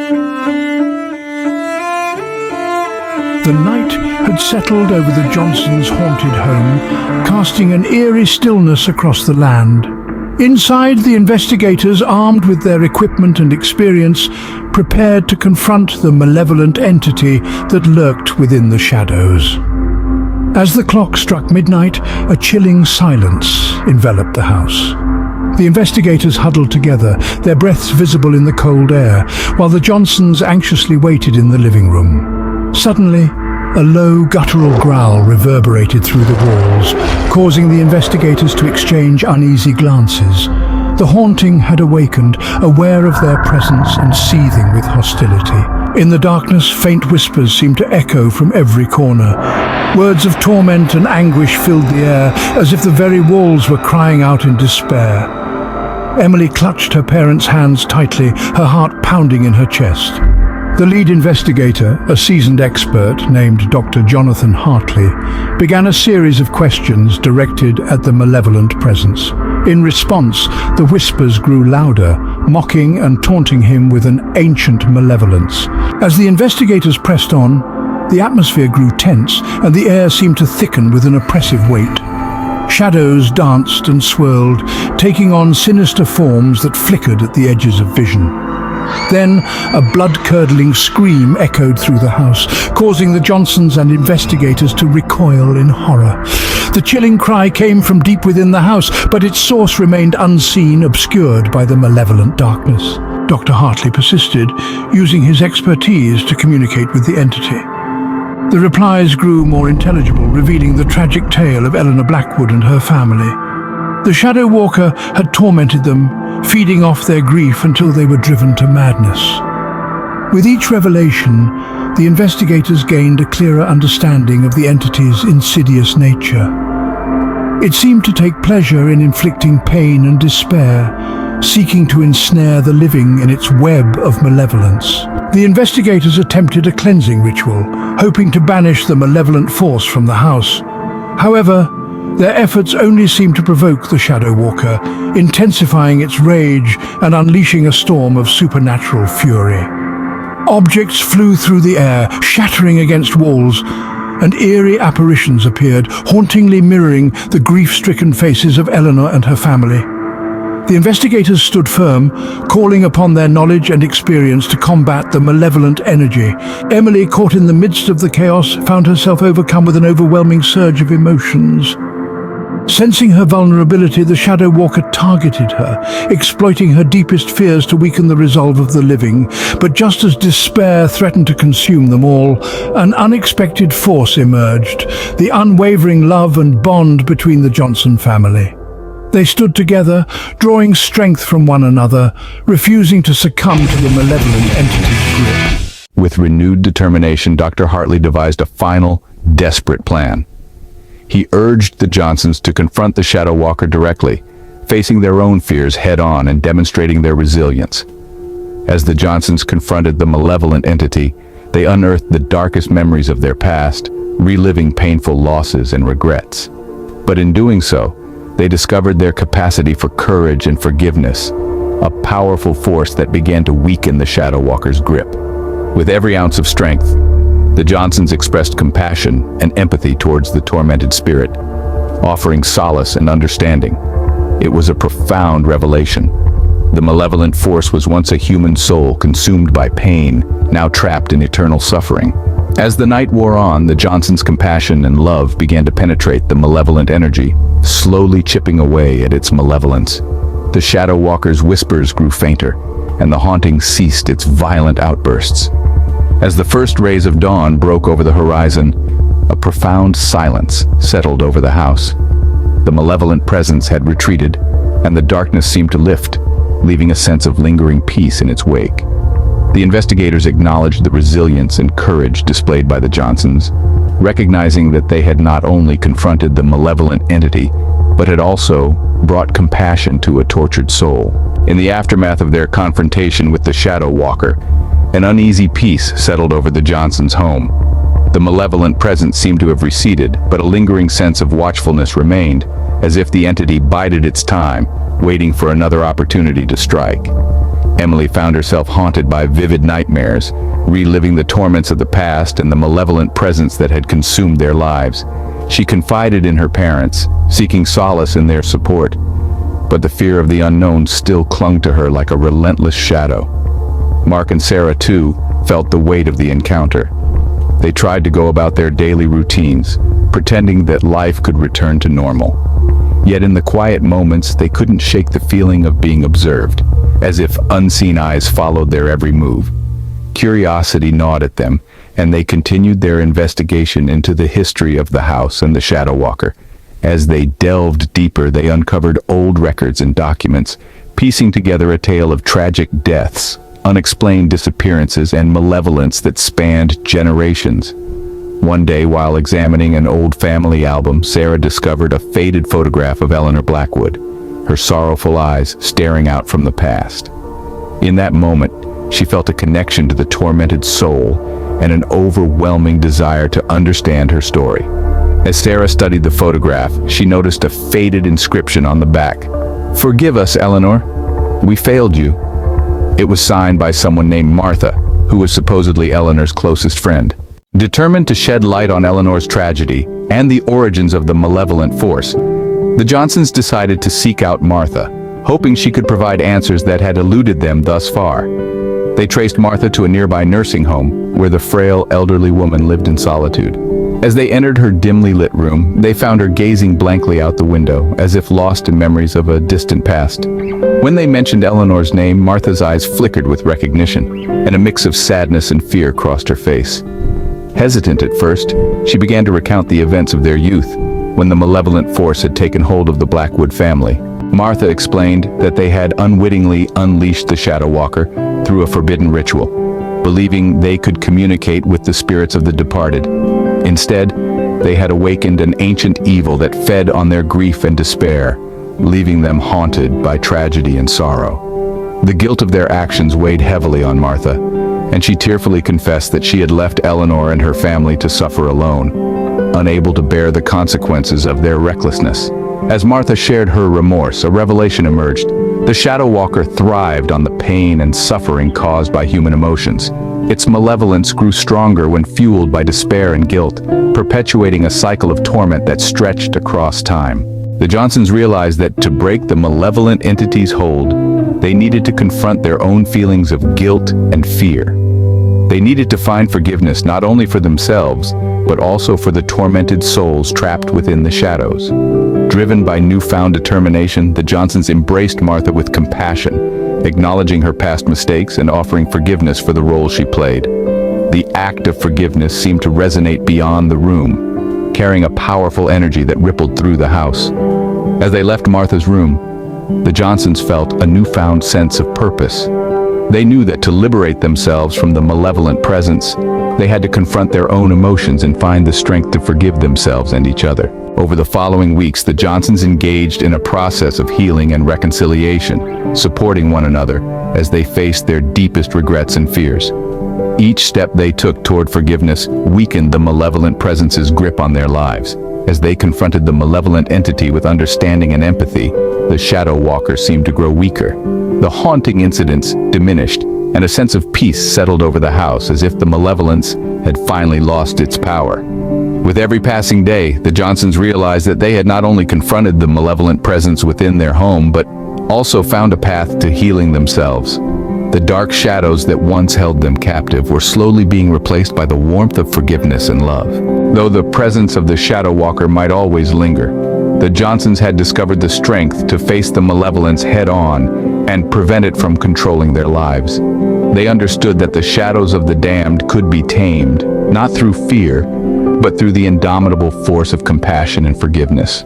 The night had settled over the Johnsons' haunted home, casting an eerie stillness across the land. Inside, the investigators, armed with their equipment and experience, prepared to confront the malevolent entity that lurked within the shadows. As the clock struck midnight, a chilling silence enveloped the house. The investigators huddled together, their breaths visible in the cold air, while the Johnsons anxiously waited in the living room. Suddenly, a low, guttural growl reverberated through the walls, causing the investigators to exchange uneasy glances. The haunting had awakened, aware of their presence and seething with hostility. In the darkness, faint whispers seemed to echo from every corner. Words of torment and anguish filled the air, as if the very walls were crying out in despair. Emily clutched her parents' hands tightly, her heart pounding in her chest. The lead investigator, a seasoned expert named Dr. Jonathan Hartley, began a series of questions directed at the malevolent presence. In response, the whispers grew louder, mocking and taunting him with an ancient malevolence. As the investigators pressed on, the atmosphere grew tense and the air seemed to thicken with an oppressive weight. Shadows danced and swirled, taking on sinister forms that flickered at the edges of vision. Then, a blood-curdling scream echoed through the house, causing the Johnsons and investigators to recoil in horror. The chilling cry came from deep within the house, but its source remained unseen, obscured by the malevolent darkness. Dr. Hartley persisted, using his expertise to communicate with the entity. The replies grew more intelligible, revealing the tragic tale of Eleanor Blackwood and her family. The Shadow Walker had tormented them, feeding off their grief until they were driven to madness. With each revelation, the investigators gained a clearer understanding of the entity's insidious nature. It seemed to take pleasure in inflicting pain and despair, seeking to ensnare the living in its web of malevolence. The investigators attempted a cleansing ritual, hoping to banish the malevolent force from the house. However, their efforts only seemed to provoke the Shadow Walker, intensifying its rage and unleashing a storm of supernatural fury. Objects flew through the air, shattering against walls, and eerie apparitions appeared, hauntingly mirroring the grief-stricken faces of Eleanor and her family. The investigators stood firm, calling upon their knowledge and experience to combat the malevolent energy. Emily, caught in the midst of the chaos, found herself overcome with an overwhelming surge of emotions. Sensing her vulnerability, the Shadow Walker targeted her, exploiting her deepest fears to weaken the resolve of the living. But just as despair threatened to consume them all, an unexpected force emerged, the unwavering love and bond between the Johnson family. They stood together, drawing strength from one another, refusing to succumb to the malevolent entity's grip. With renewed determination, Dr. Hartley devised a final, desperate plan. He urged the Johnsons to confront the Shadow Walker directly, facing their own fears head-on and demonstrating their resilience. As the Johnsons confronted the malevolent entity, they unearthed the darkest memories of their past, reliving painful losses and regrets. But in doing so, they discovered their capacity for courage and forgiveness, a powerful force that began to weaken the Shadow Walker's grip. With every ounce of strength, the Johnsons expressed compassion and empathy towards the tormented spirit, offering solace and understanding. It was a profound revelation. The malevolent force was once a human soul consumed by pain, now trapped in eternal suffering. As the night wore on, the Johnsons' compassion and love began to penetrate the malevolent energy, slowly chipping away at its malevolence. The Shadow Walker's whispers grew fainter, and the haunting ceased its violent outbursts. As the first rays of dawn broke over the horizon, a profound silence settled over the house. The malevolent presence had retreated, and the darkness seemed to lift, leaving a sense of lingering peace in its wake. The investigators acknowledged the resilience and courage displayed by the Johnsons, recognizing that they had not only confronted the malevolent entity, but had also brought compassion to a tortured soul. In the aftermath of their confrontation with the Shadow Walker, an uneasy peace settled over the Johnsons' home. The malevolent presence seemed to have receded, but a lingering sense of watchfulness remained, as if the entity bided its time, waiting for another opportunity to strike. Emily found herself haunted by vivid nightmares, reliving the torments of the past and the malevolent presence that had consumed their lives. She confided in her parents, seeking solace in their support, but the fear of the unknown still clung to her like a relentless shadow. Mark and Sarah, too, felt the weight of the encounter. They tried to go about their daily routines, pretending that life could return to normal. Yet in the quiet moments, they couldn't shake the feeling of being observed, as if unseen eyes followed their every move. Curiosity gnawed at them, and they continued their investigation into the history of the house and the Shadow Walker. As they delved deeper, they uncovered old records and documents, piecing together a tale of tragic deaths, unexplained disappearances, and malevolence that spanned generations. One day, while examining an old family album, Sarah discovered a faded photograph of Eleanor Blackwood, her sorrowful eyes staring out from the past. In that moment, she felt a connection to the tormented soul and an overwhelming desire to understand her story. As Sarah studied the photograph, she noticed a faded inscription on the back. "Forgive us, Eleanor. We failed you." It was signed by someone named Martha, who was supposedly Eleanor's closest friend. Determined to shed light on Eleanor's tragedy and the origins of the malevolent force, the Johnsons decided to seek out Martha, hoping she could provide answers that had eluded them thus far. They traced Martha to a nearby nursing home, where the frail, elderly woman lived in solitude. As they entered her dimly lit room, they found her gazing blankly out the window, as if lost in memories of a distant past. When they mentioned Eleanor's name, Martha's eyes flickered with recognition, and a mix of sadness and fear crossed her face. Hesitant at first, she began to recount the events of their youth, when the malevolent force had taken hold of the Blackwood family. Martha explained that they had unwittingly unleashed the Shadow Walker through a forbidden ritual, believing they could communicate with the spirits of the departed. Instead, they had awakened an ancient evil that fed on their grief and despair, leaving them haunted by tragedy and sorrow. The guilt of their actions weighed heavily on Martha, and she tearfully confessed that she had left Eleanor and her family to suffer alone, unable to bear the consequences of their recklessness. As Martha shared her remorse, a revelation emerged. The Shadow Walker thrived on the pain and suffering caused by human emotions. Its malevolence grew stronger when fueled by despair and guilt, perpetuating a cycle of torment that stretched across time. The Johnsons realized that to break the malevolent entity's hold, they needed to confront their own feelings of guilt and fear. They needed to find forgiveness not only for themselves, but also for the tormented souls trapped within the shadows. Driven by newfound determination, the Johnsons embraced Martha with compassion, acknowledging her past mistakes and offering forgiveness for the role she played. The act of forgiveness seemed to resonate beyond the room, carrying a powerful energy that rippled through the house. As they left Martha's room, the Johnsons felt a newfound sense of purpose. They knew that to liberate themselves from the malevolent presence, they had to confront their own emotions and find the strength to forgive themselves and each other. Over the following weeks, the Johnsons engaged in a process of healing and reconciliation, supporting one another as they faced their deepest regrets and fears. Each step they took toward forgiveness weakened the malevolent presence's grip on their lives. As they confronted the malevolent entity with understanding and empathy, the Shadow Walker seemed to grow weaker. The haunting incidents diminished, and a sense of peace settled over the house, as if the malevolence had finally lost its power. With every passing day, the Johnsons realized that they had not only confronted the malevolent presence within their home, but also found a path to healing themselves. The dark shadows that once held them captive were slowly being replaced by the warmth of forgiveness and love. Though the presence of the Shadow Walker might always linger, the Johnsons had discovered the strength to face the malevolence head-on and prevent it from controlling their lives. They understood that the shadows of the damned could be tamed, not through fear, but through the indomitable force of compassion and forgiveness.